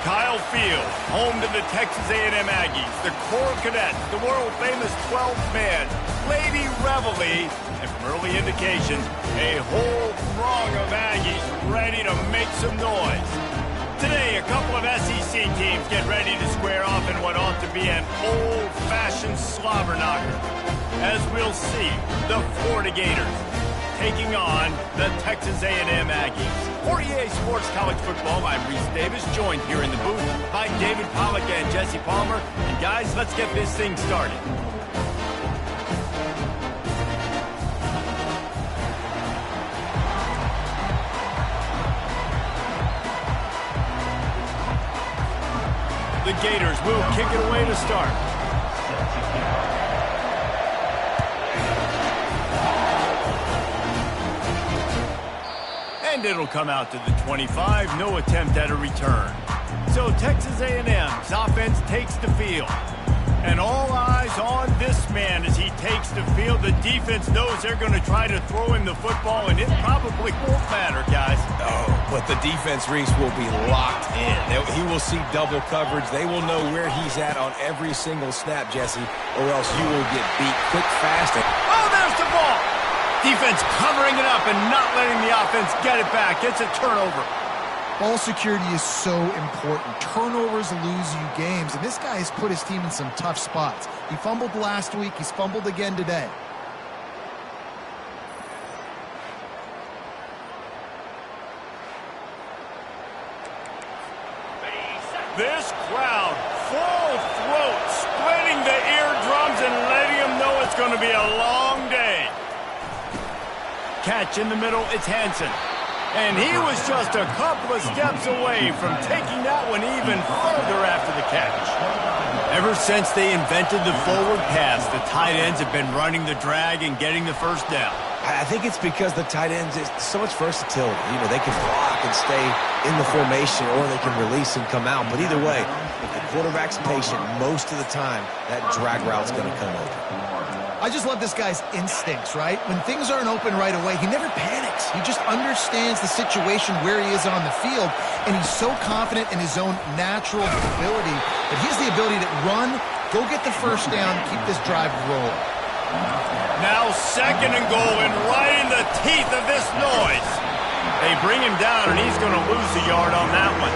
Kyle Field, home to the Texas A&M Aggies, the Coral Cadets, the world-famous 12th man, Lady Reveille, and from early indications, a whole throng of Aggies ready to make some noise. Today, a couple of SEC teams get ready to square off in what ought to be an old-fashioned slobber knocker. As we'll see, the Florida Gators taking on the Texas A&M Aggies. For EA Sports College Football, I'm Reese Davis, joined here in the booth by David Pollack and Jesse Palmer. And guys, let's get this thing started. The Gators will kick it away to start. And it'll come out to the 25, no attempt at a return. So Texas A&M's offense takes the field. And all eyes on this man as he takes the field. The defense knows they're going to try to throw him the football, and it probably won't matter, guys. Oh, but the defense, Reese, will be locked in. He will see double coverage. They will know where he's at on every single snap, Jesse, or else you will get beat quick, fast. Oh, there's the ball! Defense covering it up and not letting the offense get it back. It's a turnover. Ball security is so important. Turnovers lose you games, and this guy has put his team in some tough spots. He fumbled last week. He's fumbled again today. This crowd, full throat, splitting the eardrums and letting them know it's going to be a long day. Catch in the middle, it's Hansen. And he was just a couple of steps away from taking that one even further after the catch. Ever since they invented the forward pass, the tight ends have been running the drag and getting the first down. I think it's because the tight ends is so much versatility. You know, they can block and stay in the formation, or they can release and come out. But either way, if the quarterback's patient, most of the time, that drag route's going to come open. I just love this guy's instincts, right? When things aren't open right away, he never panics. He just understands the situation where he is on the field, and he's so confident in his own natural ability that he has the ability to run, go get the first down, keep this drive rolling. Now 2nd and goal, and right in the teeth of this noise. They bring him down, and he's going to lose a yard on that one.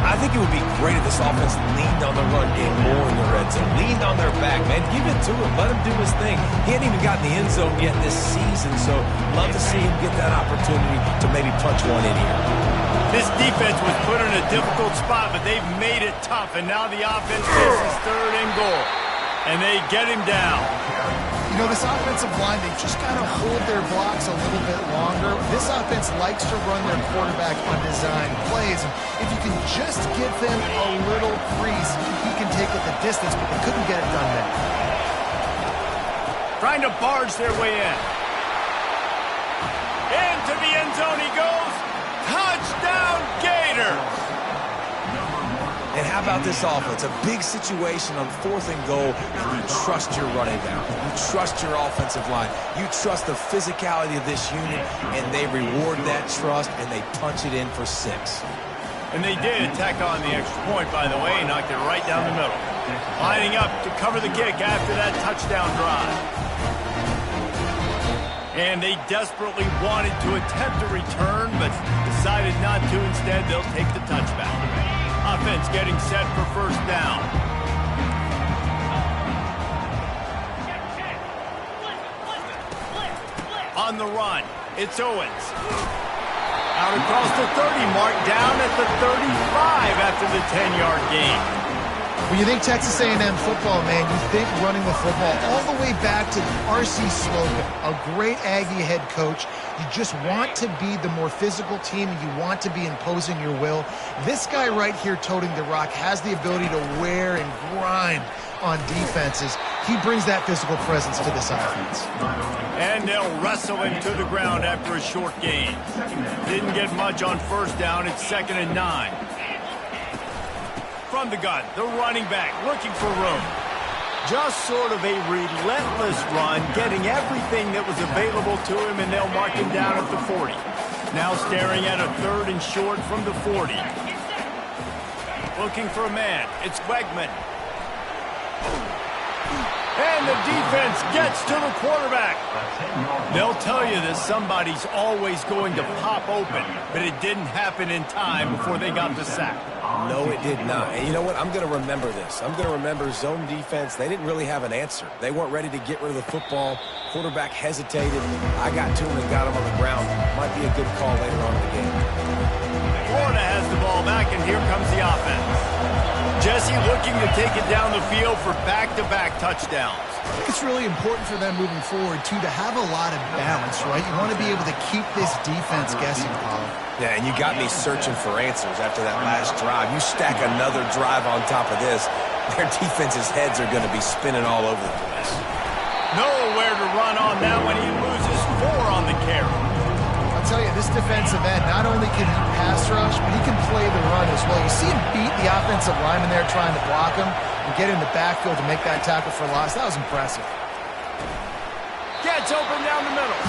I think it would be great if this offense leaned on the run game more in the red zone. Leaned on their back, man. Give it to him. Let him do his thing. He hadn't even gotten the end zone yet this season, so love to see him get that opportunity to maybe punch one in here. This defense was put in a difficult spot, but they've made it tough, and now the offense faces 3rd and goal. And they get him down. You know, this offensive line, they just got to hold their blocks a little bit longer. This offense likes to run their quarterback on design plays. And if you can just give them a little crease, he can take it the distance, but they couldn't get it done there. Trying to barge their way in. Into the end zone he goes. Touchdown, Gators! And how about this offense? A big situation on 4th and goal, and you trust your running back. You trust your offensive line. You trust the physicality of this unit, and they reward that trust, and they punch it in for 6. And they did tack on the extra point, by the way, knocked it right down the middle. Lining up to cover the kick after that touchdown drive. And they desperately wanted to attempt a return, but decided not to. Instead, they'll take the touchback. Offense getting set for 1st down. On the run, it's Owens. Out across the 30 mark, down at the 35 after the 10-yard gain. When you think Texas A&M football, man, you think running the football all the way back to R.C. Slocum, a great Aggie head coach. You just want to be the more physical team, and you want to be imposing your will. This guy right here toting the rock has the ability to wear and grind on defenses. He brings that physical presence to this offense. And they'll wrestle him to the ground after a short gain. Didn't get much on 1st down. It's 2nd and 9. From the gun, the running back looking for room. Just sort of a relentless run, getting everything that was available to him, and they'll mark him down at the 40. Now staring at a 3rd and short from the 40. looking for a man. It's Wegman. And the defense gets to the quarterback. They'll tell you that somebody's always going to pop open, but it didn't happen in time before they got the sack. No, it did not. And you know what? I'm going to remember this. I'm going to remember zone defense. They didn't really have an answer. They weren't ready to get rid of the football. Quarterback hesitated. I got to him and got him on the ground. Might be a good call later on in the game. Florida has the ball back, and here comes the offense. Jesse looking to take it down the field for back-to-back touchdowns. I think it's really important for them moving forward, too, to have a lot of balance, right? You want to be able to keep this defense guessing, Paulo. Yeah, and you got me searching for answers after that last drive. You stack another drive on top of this, their defense's heads are going to be spinning all over the place. Nowhere to run on that when he loses 4 on the carry. I'll tell you, this defensive end, not only can he pass rush, but he can play the run as well. You see him beat the offensive lineman there trying to block him and get in the backfield to make that tackle for loss. That was impressive. Gets open down the middle.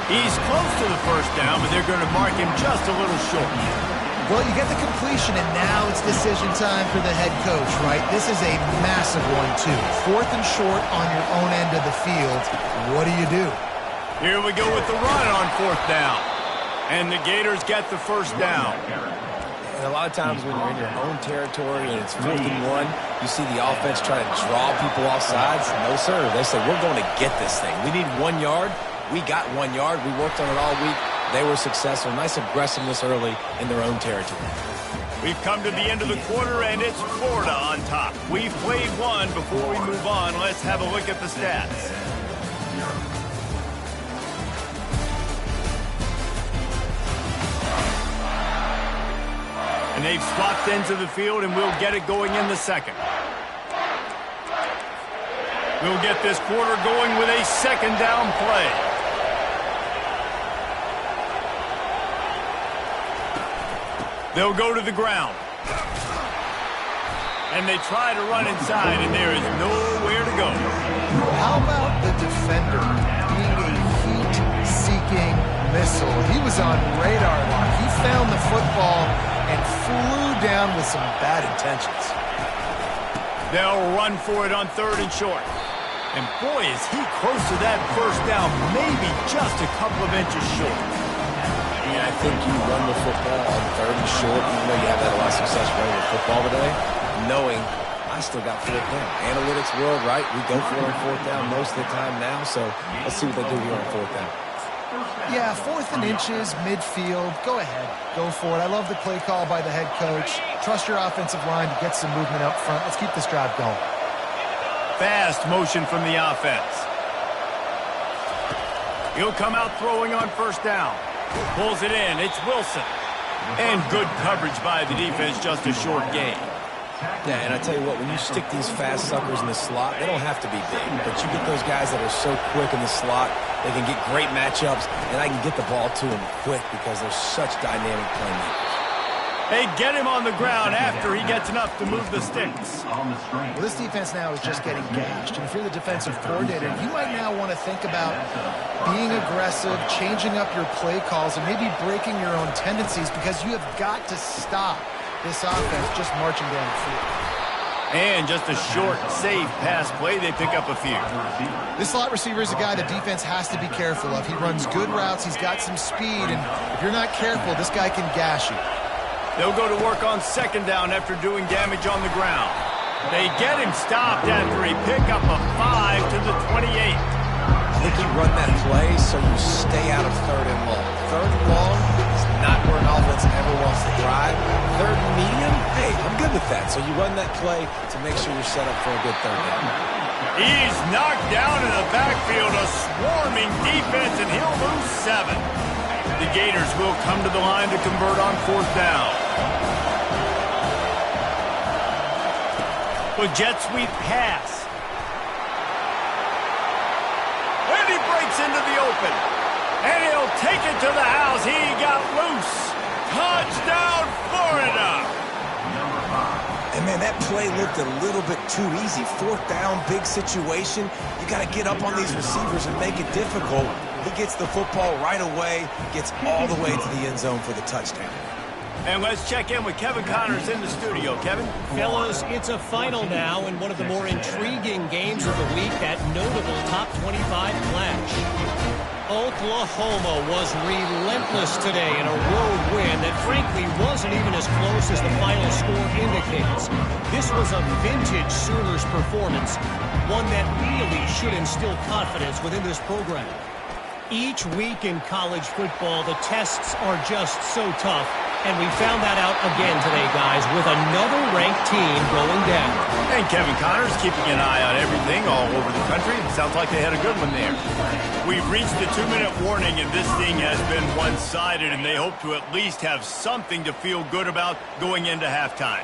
He's close to the first down, but they're going to mark him just a little short. Well, you get the completion, and now it's decision time for the head coach, right? This is a massive one, too. 4th and short on your own end of the field. What do you do? Here we go with the run on 4th down. And the Gators get the first down. And a lot of times when you're in your own territory and it's 4th and 1, you see the offense try to draw people off sides. No, sir. They said, we're going to get this thing. We need 1 yard. We got 1 yard. We worked on it all week. They were successful. Nice aggressiveness early in their own territory. We've come to the end of the quarter, and it's Florida on top. We've played one. Before we move on, let's have a look at the stats. And they've swapped ends of the field, and we'll get it going in the second. We'll get this quarter going with a 2nd down play. They'll go to the ground. And they try to run inside, and there is nowhere to go. How about the defender being a heat-seeking missile? He was on radar lock. He found the football and flew down with some bad intentions. They'll run for it on 3rd and short. And boy, is he close to that first down, maybe just a couple of inches short. I think you run the football on 3rd and short, even though you have had a lot of success running the football today, knowing I still got 4th down. Analytics world, right? We go for it on 4th down most of the time now, so let's see what they do here on 4th down. Yeah, 4th and inches, midfield. Go ahead. Go for it. I love the play call by the head coach. Trust your offensive line to get some movement up front. Let's keep this drive going. Fast motion from the offense. He'll come out throwing on 1st down. Pulls it in. It's Wilson. And good coverage by the defense, just a short gain. Yeah, and I tell you what, when you stick these fast suckers in the slot, they don't have to be big. But you get those guys that are so quick in the slot, they can get great matchups, and I can get the ball to them quick because they're such dynamic playmakers. They get him on the ground after he gets enough to move the sticks. Well, this defense now is just getting gashed. And if you're the defensive coordinator, you might now want to think about being aggressive, changing up your play calls, and maybe breaking your own tendencies because you have got to stop this offense just marching down the field. And just a short, safe pass play, they pick up a few. This slot receiver is a guy the defense has to be careful of. He runs good routes, he's got some speed, and if you're not careful, this guy can gash you. They'll go to work on 2nd down after doing damage on the ground. They get him stopped after a pickup of 5 to the 28. I think you run that play so you stay out of 3rd and long. 3rd and long is not where an offense ever wants to drive. 3rd and medium, hey, I'm good with that. So you run that play to make sure you're set up for a good 3rd down. He's knocked down in the backfield, a swarming defense, and he'll lose 7. The Gators will come to the line to convert on 4th down. With jet sweep pass. And he breaks into the open. And he'll take it to the house. He got loose. Touchdown, Florida. And, man, that play looked a little bit too easy. 4th down, big situation. You got to get up on these receivers and make it difficult. He gets the football right away, gets all the way to the end zone for the touchdown. And let's check in with Kevin Connors in the studio. Kevin? Fellas, it's a final now in one of the more intriguing games of the week, that notable top 25 clash. Oklahoma was relentless today in a road win that frankly wasn't even as close as the final score indicates. This was a vintage Sooners performance, one that really should instill confidence within this program. Each week in college football, the tests are just so tough, and we found that out again today, guys, with another ranked team going down. And Kevin Connors keeping an eye on everything all over the country. It sounds like they had a good one there. We've reached the 2-minute warning, and this thing has been one-sided, and they hope to at least have something to feel good about going into halftime.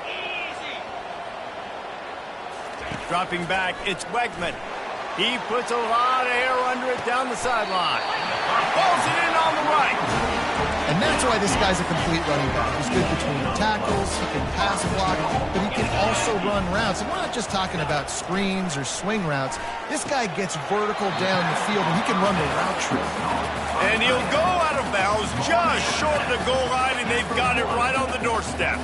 Dropping back, it's Wegman. He puts a lot of air under it down the sideline. Pulls it in on the right. And that's why this guy's a complete running back. He's good between the tackles, he can pass block, but he can also run routes. And we're not just talking about screens or swing routes. This guy gets vertical down the field, and he can run the route tree. And he'll go out of bounds just short of the goal line, and they've got it right on the doorstep.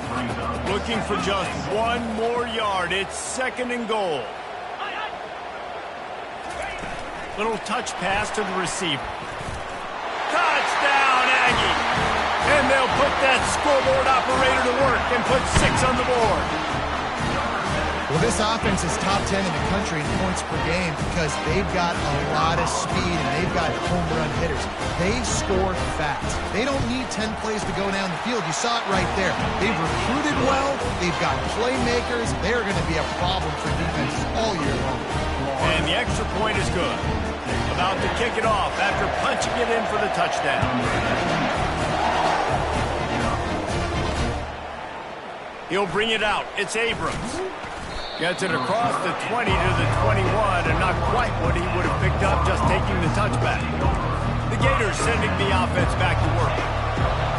Looking for just one more yard. It's 2nd and goal. Little touch pass to the receiver. Touchdown, Aggie! And they'll put that scoreboard operator to work and put 6 on the board. Well, this offense is top 10 in the country in points per game because they've got a lot of speed and they've got home run hitters. They score fast. They don't need 10 plays to go down the field. You saw it right there. They've recruited well. They've got playmakers. They're going to be a problem for defenses all year long. And the extra point is good. About to kick it off after punching it in for the touchdown. He'll bring it out. It's Abrams. Gets it across the 20 to the 21, and not quite what he would have picked up just taking the touchback. The Gators sending the offense back to work.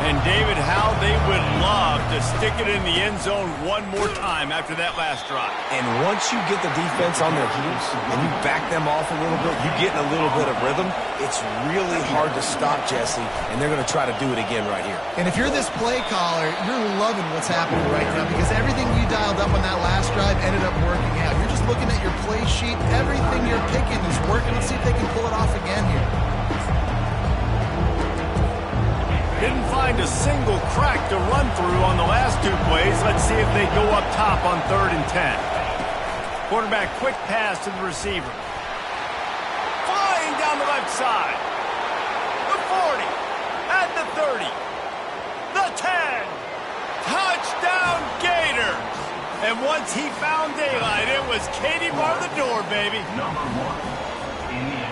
And David, how they would love to stick it in the end zone one more time after that last drive. And once you get the defense on their heels and you back them off a little bit, you get in a little bit of rhythm, it's really hard to stop, Jesse, and they're going to try to do it again right here. And if you're this play caller, you're loving what's happening right now because everything you dialed up on that last drive ended up working out. You're just looking at your play sheet. Everything you're picking is working. Let's see if they can pull it off again here. Didn't find a single crack to run through on the last 2 plays. Let's see if they go up top on 3rd and 10. Quarterback quick pass to the receiver. Flying down the left side. The 40. At the 30. The 10. Touchdown Gators. And once he found daylight, it was Katie bar the door, baby.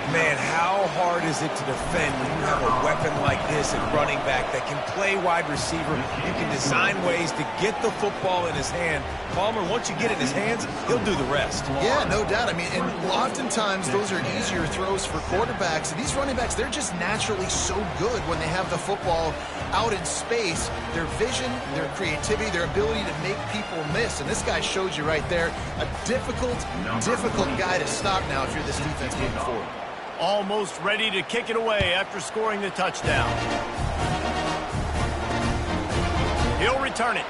Man, how hard is it to defend when you have a weapon like this at running back that can play wide receiver? You can design ways to get the football in his hand. Palmer, once you get it in his hands, he'll do the rest. Yeah, no doubt. I mean, and oftentimes those are easier throws for quarterbacks. These running backs, they're just naturally so good when they have the football out in space. Their vision, their creativity, their ability to make people miss. And this guy showed you right there, a difficult guy to stop now if you're this defense moving forward. Almost ready to kick it away after scoring the touchdown. He'll return it.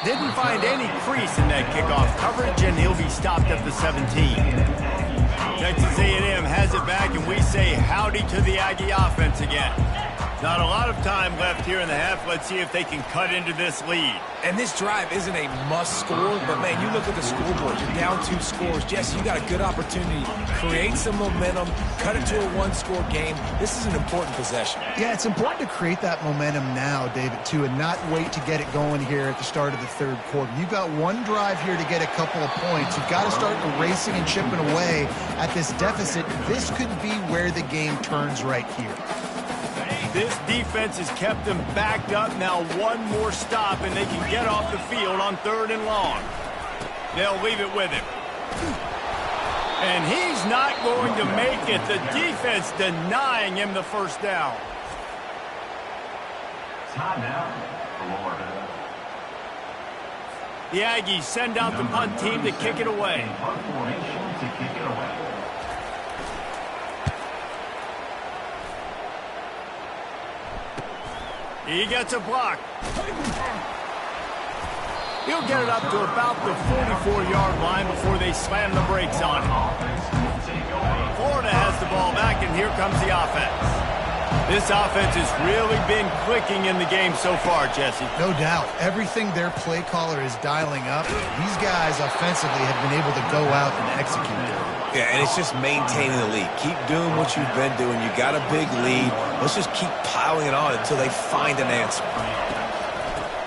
Didn't find any crease in that kickoff coverage, and he'll be stopped at the 17. Texas A&M has it back, and we say howdy to the Aggie offense again. Not a lot of time left here in the half. Let's see if they can cut into this lead. And this drive isn't a must score, but man, you look at the scoreboard, you're down 2 scores. Jesse, you got a good opportunity to create some momentum, cut it to a 1-score game. This is an important possession. Yeah, it's important to create that momentum now, David, too, and not wait to get it going here at the start of the 3rd quarter. You've got one drive here to get a couple of points. You've got to start erasing and chipping away at this deficit. This could be where the game turns right here. This defense has kept them backed up. Now one more stop, and they can get off the field on 3rd and long. They'll leave it with him. And he's not going to make it. The defense denying him the first down. Timeout, Florida. The Aggies send out the punt team to kick it away. Punt formation to kick it away. He gets a block. He'll get it up to about the 44-yard line before they slam the brakes on him. Florida has the ball back, and here comes the offense. This offense has really been clicking in the game so far, Jesse. No doubt. Everything their play caller is dialing up, these guys offensively have been able to go out and execute there. Yeah, and it's just maintaining the lead. Keep doing what you've been doing. You got a big lead. Let's just keep piling it on until they find an answer.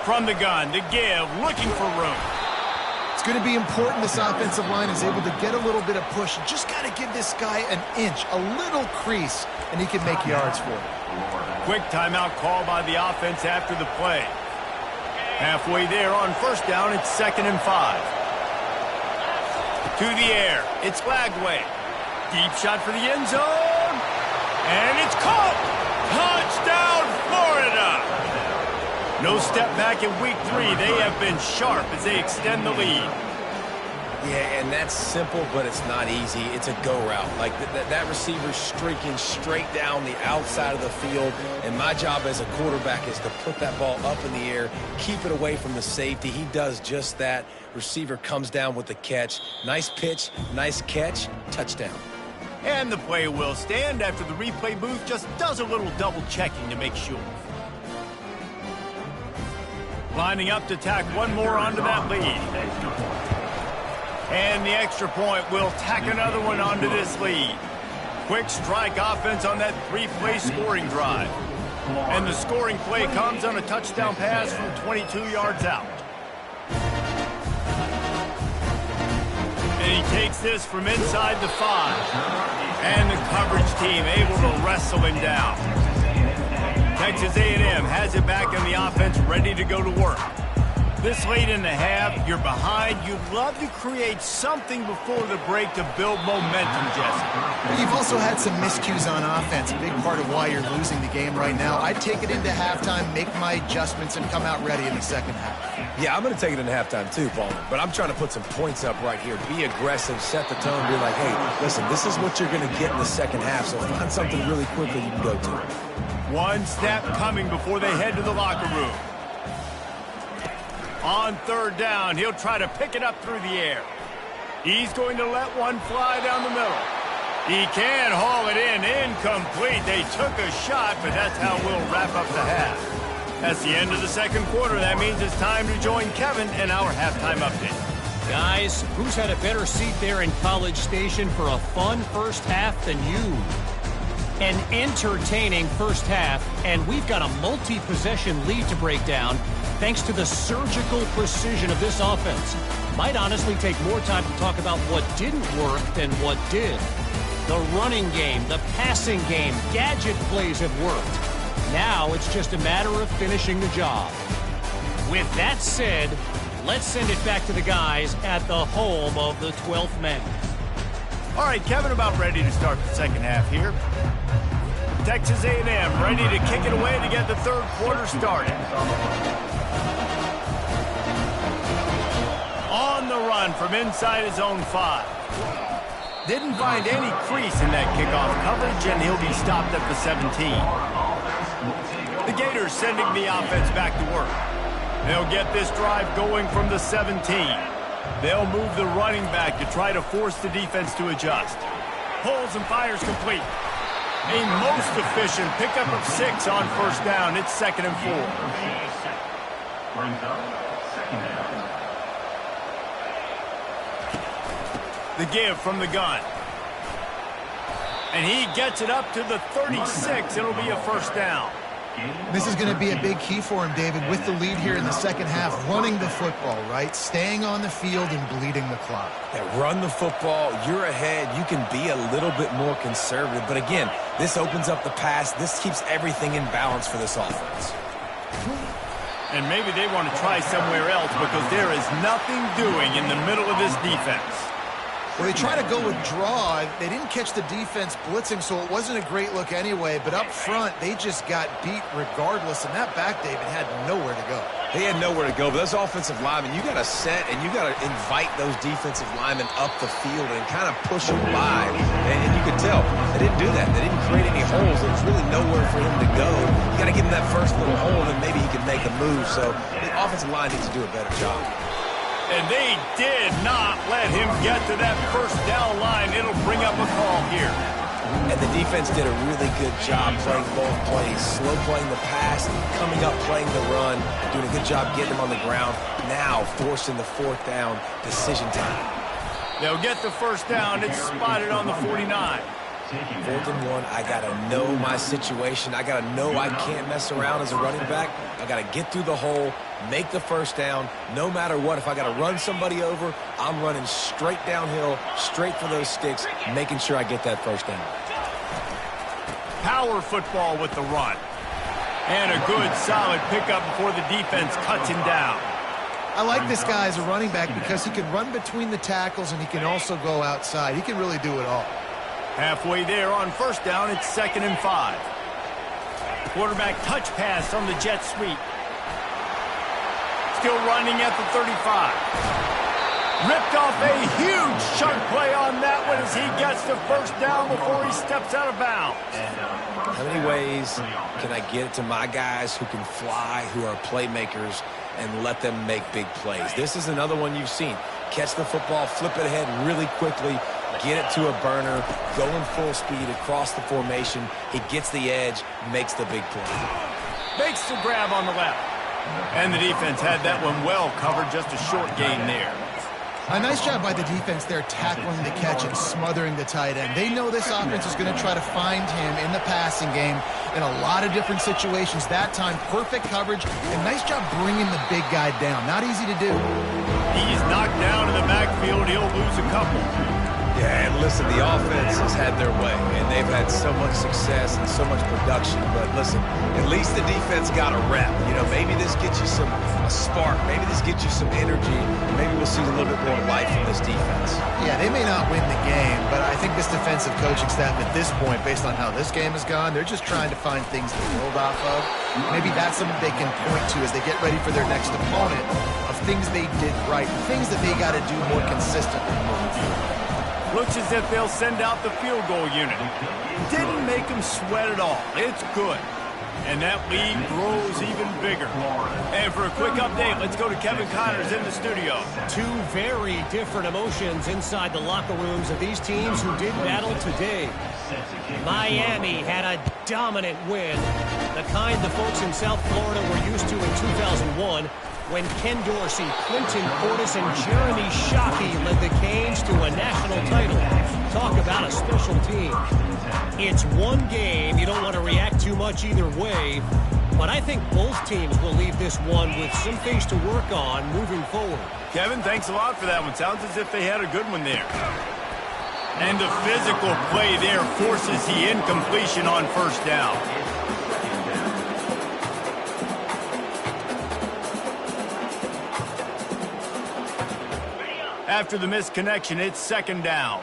From the gun to give, looking for room. It's going to be important this offensive line is able to get a little bit of push. Just got to give this guy an inch, a little crease, and he can make yards for it. Quick timeout call by the offense after the play. Halfway there on first down, it's 2nd and 5. To the air, it's Lagway. Deep shot for the end zone. And it's caught! Touchdown, Florida! No step back in week 3. They have been sharp as they extend the lead. Yeah, and that's simple, but it's not easy. It's a go route. Like that receiver's streaking straight down the outside of the field, and my job as a quarterback is to put that ball up in the air, keep it away from the safety. He does just that. Receiver comes down with the catch. Nice pitch, nice catch, touchdown. And the play will stand after the replay booth just does a little double checking to make sure. Lining up to tack one more onto that lead. And the extra point will tack another one onto this lead. Quick strike offense on that 3-play scoring drive. And the scoring play comes on a touchdown pass from 22 yards out. And he takes this from inside the 5. And the coverage team able to wrestle him down. Texas A&M has it back in the offense, ready to go to work. This late in the half, you're behind. You'd love to create something before the break to build momentum, Jesse. You've also had some miscues on offense, a big part of why you're losing the game right now. I'd take it into halftime, make my adjustments, and come out ready in the second half. Yeah, I'm going to take it into halftime too, Paul. But I'm trying to put some points up right here. Be aggressive, set the tone, be like, hey, listen, this is what you're going to get in the second half, so find something really quickly you can go to. One snap coming before they head to the locker room. On third down, he'll try to pick it up through the air. He's going to let one fly down the middle. He can haul it in. Incomplete. They took a shot, but that's how we'll wrap up the half. That's the end of the second quarter. That means it's time to join Kevin in our halftime update. Guys, who's had a better seat there in College Station for a fun first half than you? An entertaining first half, and we've got a multi-possession lead to break down thanks to the surgical precision of this offense. Might honestly take more time to talk about what didn't work than what did. The running game, the passing game, gadget plays have worked. Now it's just a matter of finishing the job. With that said, let's send it back to the guys at the home of the 12th man. All right, Kevin, about ready to start the second half here. Texas A&M ready to kick it away to get the third quarter started. On the run from inside his own 5. Didn't find any crease in that kickoff coverage, and he'll be stopped at the 17. The Gators sending the offense back to work. They'll get this drive going from the 17. They'll move the running back to try to force the defense to adjust. Pulls and fires complete. A most efficient pickup of 6 on first down. It's 2nd and 4. Brings up 2nd down. The give from the gun. And he gets it up to the 36. It'll be a first down. This is going to be a big key for him, David, with the lead here in the second half, running the football, right? Staying on the field and bleeding the clock. Yeah, run the football. You're ahead. You can be a little bit more conservative. But again, this opens up the pass. This keeps everything in balance for this offense. And maybe they want to try somewhere else because there is nothing doing in the middle of this defense. Well, they try to go with draw. They didn't catch the defense blitzing, so it wasn't a great look anyway. But up front, they just got beat regardless. And that back, David, had nowhere to go. They had nowhere to go, but those offensive linemen, you got to set and you got to invite those defensive linemen up the field and kind of push them by. And you could tell they didn't do that. They didn't create any holes. There was really nowhere for him to go. You got to give him that first little hole, and maybe he can make a move. So the offensive line needs to do a better job. And they did not let him get to that first down line. It'll bring up a call here. And the defense did a really good job playing both plays. Slow playing the pass, coming up playing the run, doing a good job getting them on the ground. Now forcing the fourth down decision time. They'll get the first down. It's spotted on the 49. 4th and 1, I got to know my situation. I got to know I can't mess around as a running back. I got to get through the hole, make the first down. No matter what, if I got to run somebody over, I'm running straight downhill, straight for those sticks, making sure I get that first down. Power football with the run. And a good, solid pickup before the defense cuts him down. I like this guy as a running back because he can run between the tackles and he can also go outside. He can really do it all. Halfway there on first down, it's 2nd and 5. Quarterback touch pass on the jet sweep. Still running at the 35. Ripped off a huge chunk play on that one as he gets the first down before he steps out of bounds. How many ways can I get it to my guys who can fly, who are playmakers, and let them make big plays? This is another one you've seen. Catch the football, flip it ahead really quickly, get it to a burner, going full speed across the formation. He gets the edge, makes the big play. Makes the grab on the left. And the defense had that one well covered, just a short gain there. A nice job by the defense there tackling the catch and smothering the tight end. They know this offense is going to try to find him in the passing game in a lot of different situations. That time, perfect coverage and nice job bringing the big guy down. Not easy to do. He's knocked down in the backfield. He'll lose a couple. Yeah, and listen, the offense has had their way, and they've had so much success and so much production. But listen, at least the defense got a rep. You know, maybe this gets you a spark. Maybe this gets you some energy. Maybe we'll see a little bit more life from this defense. Yeah, they may not win the game, but I think this defensive coaching staff at this point, based on how this game has gone, they're just trying to find things to build off of. Maybe that's something they can point to as they get ready for their next opponent of things they did right, things that they got to do more consistently moving forward. Looks as if they'll send out the field goal unit. Didn't make them sweat at all. It's good. And that lead grows even bigger. And for a quick update, let's go to Kevin Connors in the studio. Two very different emotions inside the locker rooms of these teams who did battle today. Miami had a dominant win, the kind the folks in South Florida were used to in 2001 when Ken Dorsey, Clinton Portis, and Jeremy Shockey led the Canes to a national title. Talk about a special team. It's one game. You don't want to react too much either way, but I think both teams will leave this one with some things to work on moving forward. Kevin, thanks a lot for that one. Sounds as if they had a good one there. And the physical play there forces the incompletion on first down. After the missed connection, it's 2nd down.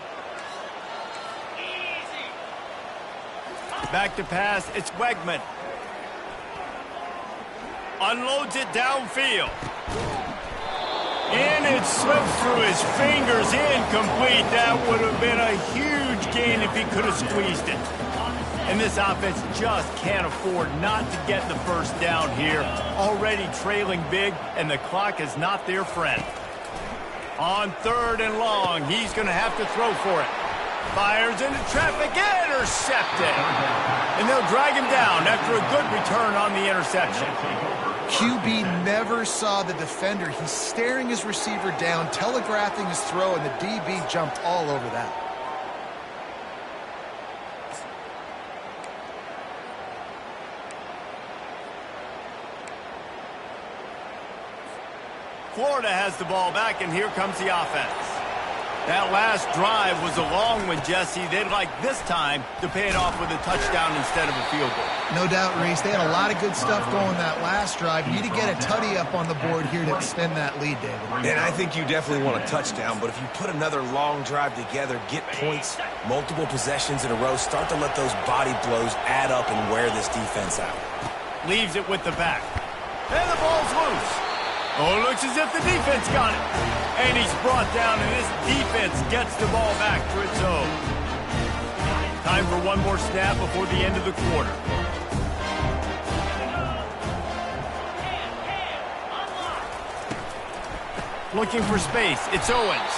Back to pass, it's Wegman. Unloads it downfield. And it slipped through his fingers, incomplete. That would have been a huge gain if he could have squeezed it. And this offense just can't afford not to get the first down here. Already trailing big, and the clock is not their friend. On 3rd and long, he's going to have to throw for it. Fires into traffic, intercepted. And they'll drag him down after a good return on the interception. QB never saw the defender. He's staring his receiver down, telegraphing his throw, and the DB jumped all over that. Florida has the ball back, and here comes the offense. That last drive was a long one, Jesse. They'd like this time to pay it off with a touchdown instead of a field goal. No doubt, Reese. They had a lot of good stuff going that last drive. You need to get a tutty up on the board here to extend that lead, David. And I think you definitely want a touchdown, but if you put another long drive together, get points, multiple possessions in a row, start to let those body blows add up and wear this defense out. Leaves it with the back. And the ball's loose. Oh, it looks as if the defense got it. And he's brought down, and this defense gets the ball back for its own. Time for one more snap before the end of the quarter. Looking for space. It's Owens.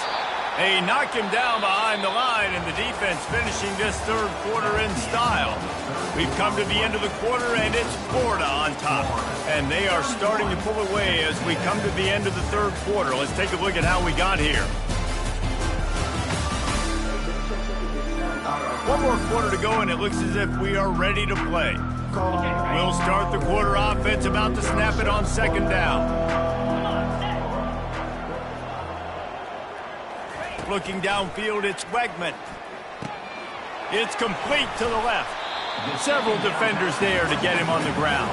They knock him down behind the line, and the defense finishing this third quarter in style. We've come to the end of the quarter, and it's Florida on top. And they are starting to pull away as we come to the end of the third quarter. Let's take a look at how we got here. One more quarter to go, and it looks as if we are ready to play. We'll start the quarter offense, about to snap it on second down. Looking downfield, it's Wegman. It's complete to the left. Several defenders there to get him on the ground.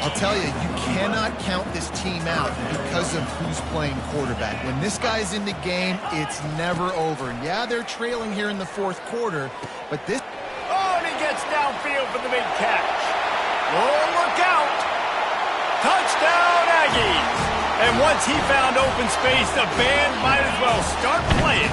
I'll tell you, you cannot count this team out because of who's playing quarterback. When this guy's in the game, it's never over. And yeah, they're trailing here in the fourth quarter, but this... Oh, and he gets downfield for the big catch. Oh, look out! Touchdown, Aggies! And once he found open space, the band might as well start playing.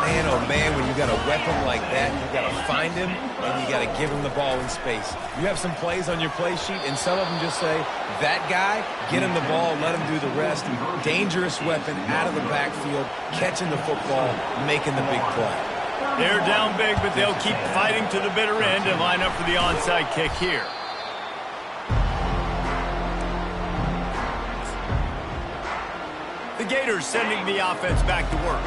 Man, oh man, when you got a weapon like that, you got to find him and you got to give him the ball in space. You have some plays on your play sheet, and some of them just say, that guy, get him the ball, let him do the rest. Dangerous weapon out of the backfield, catching the football, making the big play. They're down big, but they'll keep fighting to the bitter end and line up for the onside kick here. The Gators sending the offense back to work.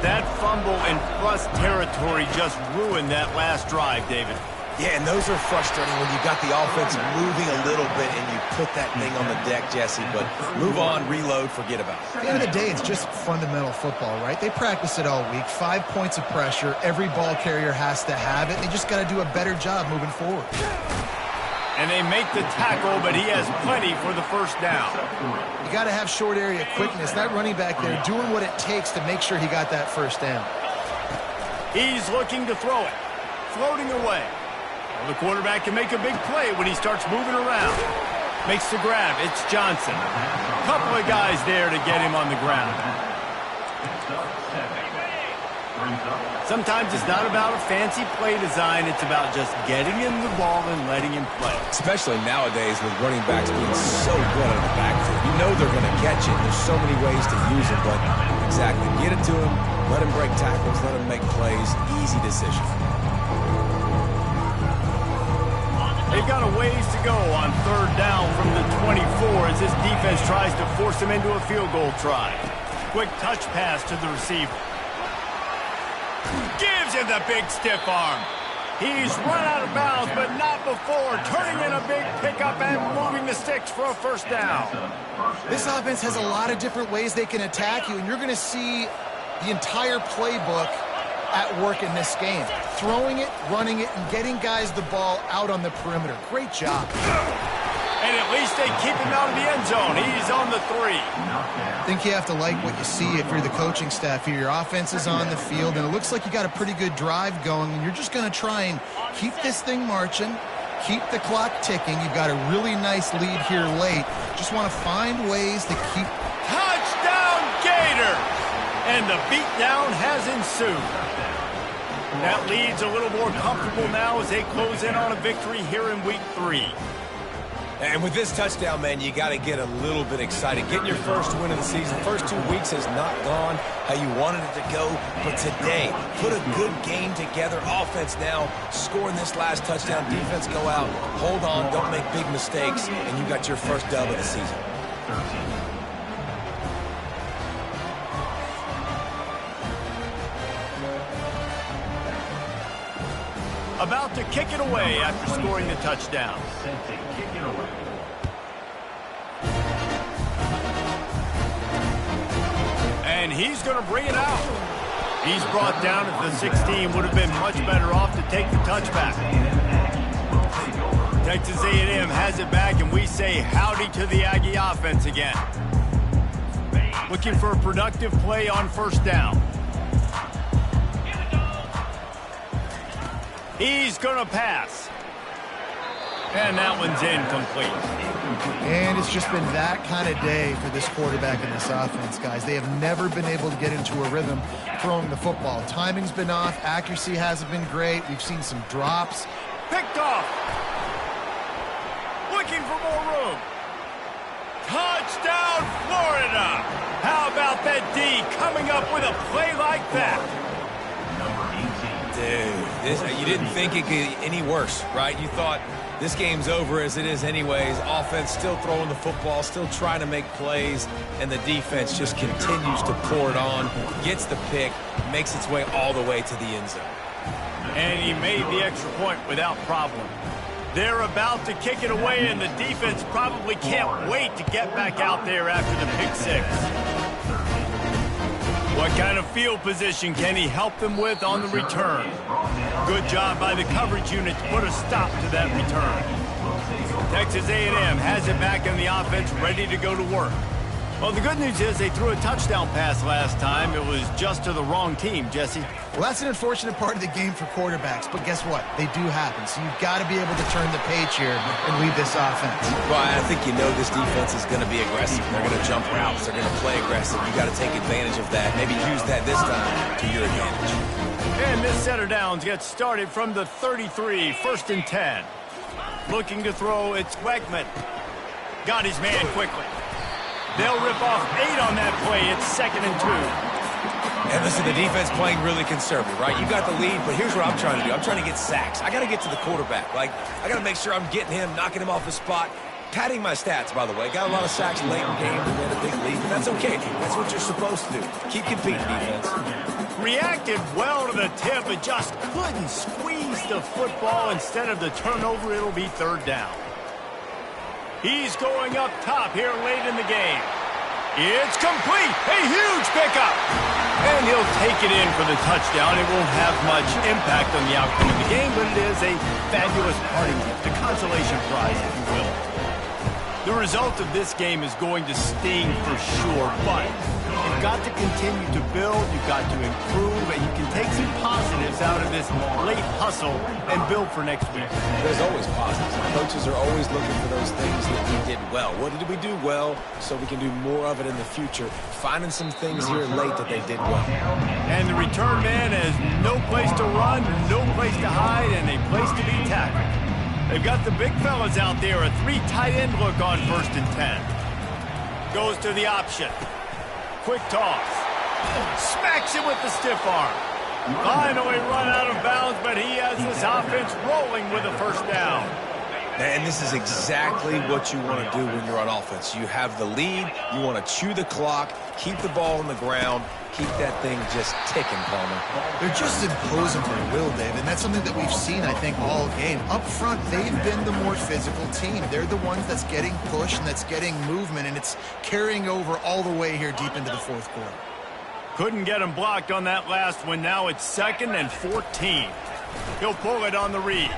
That fumble in plus territory just ruined that last drive, David. Yeah, and those are frustrating when you got the offense moving a little bit and you put that thing on the deck, Jesse. But move on, reload, forget about it. At the end of the day, it's just fundamental football, right? They practice it all week. 5 points of pressure. Every ball carrier has to have it. They just got to do a better job moving forward. And they make the tackle, but he has plenty for the first down. You got to have short area quickness. That running back there doing what it takes to make sure he got that first down. He's looking to throw it. Floating away. Well, the quarterback can make a big play when he starts moving around. Makes the grab. It's Johnson. Couple of guys there to get him on the ground. Sometimes it's not about a fancy play design. It's about just getting him the ball and letting him play. Especially nowadays with running backs being so good at the backfield. You know they're going to catch it. There's so many ways to use it, but exactly. Get it to him, let him break tackles, let him make plays. Easy decision. They've got a ways to go on third down from the 24 as this defense tries to force him into a field goal try. Quick touch pass to the receiver. Gives him the big stiff arm. He's run out of bounds, but not before turning in a big pickup and moving the sticks for a first down. This offense has a lot of different ways they can attack you, and you're going to see the entire playbook at work in this game. Throwing it, running it, and getting guys the ball out on the perimeter. Great job. And at least they keep him out of the end zone. He's on the 3. I think you have to like what you see if you're the coaching staff here. Your offense is on the field, and it looks like you got a pretty good drive going, and you're just going to try and keep this thing marching, keep the clock ticking. You've got a really nice lead here late. Just want to find ways to keep... Touchdown, Gator! And the beatdown has ensued. That lead's a little more comfortable now as they close in on a victory here in Week 3. And with this touchdown, man, you got to get a little bit excited. Getting your first win of the season. First 2 weeks has not gone how you wanted it to go. But today, put a good game together. Offense now scoring this last touchdown. Defense go out. Hold on. Don't make big mistakes. And you got your first dub of the season. About to kick it away after scoring the touchdown. And And he's going to bring it out. He's brought down at the 16. Would have been much better off to take the touchback. Texas A&M has it back, and we say howdy to the Aggie offense again. Looking for a productive play on first down. He's going to pass. And that one's incomplete. And it's just been that kind of day for this quarterback and this offense, guys. They have never been able to get into a rhythm throwing the football. Timing's been off. Accuracy hasn't been great. We've seen some drops. Picked off. Looking for more room. Touchdown, Florida. How about that D coming up with a play like that? Dude, you didn't think it could get any worse, right? You thought this game's over as it is anyways. Offense still throwing the football, still trying to make plays, and the defense just continues to pour it on, gets the pick, makes its way all the way to the end zone. And he made the extra point without problem. They're about to kick it away, and the defense probably can't wait to get back out there after the pick six. What kind of field position can he help them with on the return? Good job by the coverage unit to put a stop to that return. Texas A&M has it back in the offense, ready to go to work. Well, the good news is they threw a touchdown pass last time. It was just to the wrong team, Jesse. Well, that's an unfortunate part of the game for quarterbacks, but guess what? They do happen, so you've got to be able to turn the page here and lead this offense. Well, I think you know this defense is going to be aggressive. They're going to jump routes. They're going to play aggressive. You got to take advantage of that. Maybe use that this time to your advantage. And this set of downs gets started from the 33, 1st and 10. Looking to throw, it's Wegman. Got his man quickly. They'll rip off 8 on that play. It's 2nd and 2. And listen, the defense playing really conservative, right? You got the lead, but here's what I'm trying to do. I'm trying to get sacks. I got to get to the quarterback. Like, I got to make sure I'm getting him, knocking him off the spot. Padding my stats, by the way. Got a lot of sacks late in games. We had a big lead, but that's okay. That's what you're supposed to do. Keep competing, defense. Reacted well to the tip, but just couldn't squeeze the football. Instead of the turnover, it'll be 3rd down. He's going up top here late in the game. It's complete. A huge pickup. And he'll take it in for the touchdown. It won't have much impact on the outcome of the game, but it is a fabulous parting gift, a consolation prize, if you will. The result of this game is going to sting for sure, but you've got to continue to build, you've got to improve, and you can take some positives out of this late hustle and build for next week. There's always positives. Coaches are always looking for those things that we did well. What did we do well so we can do more of it in the future? Finding some things here late that they did well. And the return man has no place to run, no place to hide, and a place to be tackled. They've got the big fellas out there, a 3 tight end look on 1st and 10. Goes to the option. Quick toss. Smacks him with the stiff arm. Finally run out of bounds, but he has this offense rolling with a 1st down. And this is exactly what you want to do when you're on offense. You have the lead. You want to chew the clock, keep the ball on the ground, keep that thing just ticking, Palmer. They're just imposing their will, Dave, and that's something that we've seen, I think, all game. Up front, they've been the more physical team. They're the ones that's getting pushed and that's getting movement, and it's carrying over all the way here deep into the 4th quarter. Couldn't get him blocked on that last one. Now it's 2nd and 14. He'll pull it on the read.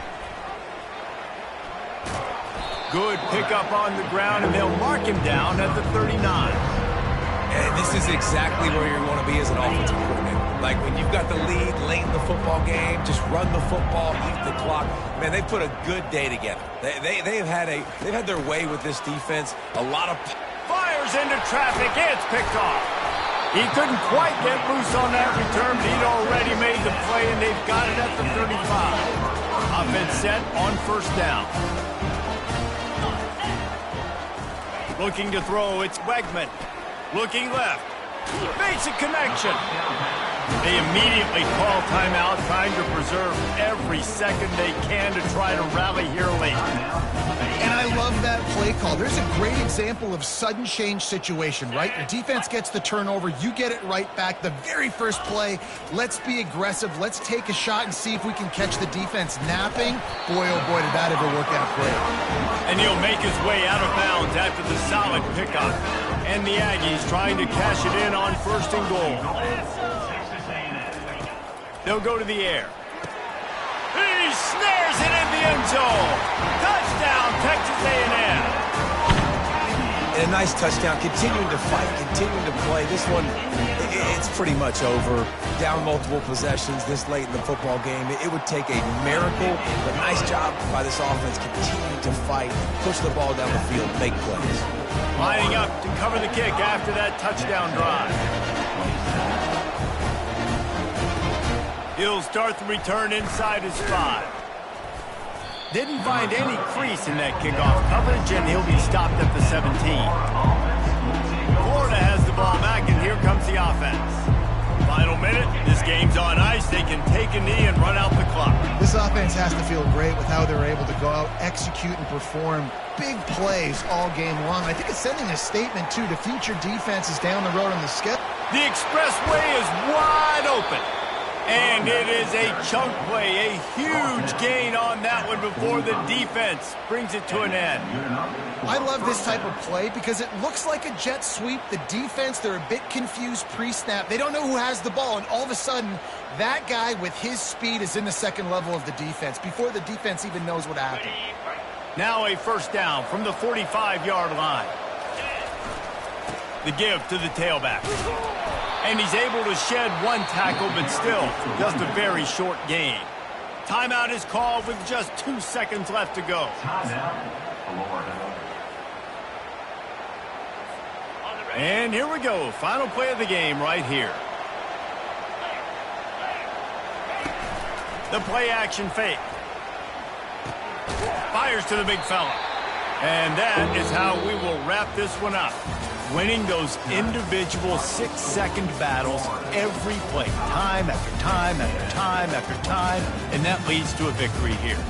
Good pickup on the ground, and they'll mark him down at the 39. And this is exactly where you want to be as an offensive coordinator. Like when you've got the lead late in the football game, just run the football, eat the clock. Man, they put a good day together. They've had their way with this defense. A lot of fires into traffic. It's picked off. He couldn't quite get loose on that return, but he'd already made the play, and they've got it at the 35. Offense set on 1st down. Looking to throw, it's Wegman. Looking left. Basic connection. They immediately call timeout, trying to preserve every second they can to try to rally here late. And I love love that play call. There's a great example of sudden change situation, right? Your defense gets the turnover. You get it right back. The very first play, let's be aggressive. Let's take a shot and see if we can catch the defense napping. Boy, oh boy, did that ever work out great. And he'll make his way out of bounds after the solid pickup. And the Aggies trying to cash it in on 1st and goal. They'll go to the air. He snares it in the end zone. Touchdown, Texas A&M. And a nice touchdown, continuing to fight, continuing to play. This one, it's pretty much over. Down multiple possessions this late in the football game. It would take a miracle, but nice job by this offense continuing to fight, push the ball down the field, make plays. Lining up to cover the kick after that touchdown drive. He'll start the return inside his 5. Didn't find any crease in that kickoff coverage, and he'll be stopped at the 17. Florida has the ball back, and here comes the offense. Final minute, this game's on ice. They can take a knee and run out the clock. This offense has to feel great with how they're able to go out, execute, and perform big plays all game long. I think it's sending a statement, too, to future defenses down the road on the schedule. The expressway is wide open. And it is a chunk play, a huge gain on that one before the defense brings it to an end. I love this type of play because it looks like a jet sweep. The defense, they're a bit confused pre-snap. They don't know who has the ball, and all of a sudden, that guy with his speed is in the second level of the defense before the defense even knows what happened. Now a 1st down from the 45-yard line. The give to the tailback. And he's able to shed one tackle, but still just a very short gain. Timeout is called with just 2 seconds left to go. And here we go. Final play of the game right here. The play action fake. Fires to the big fella. And that is how we will wrap this one up. Winning those individual 6-second battles every play, time after time after time after time, and that leads to a victory here.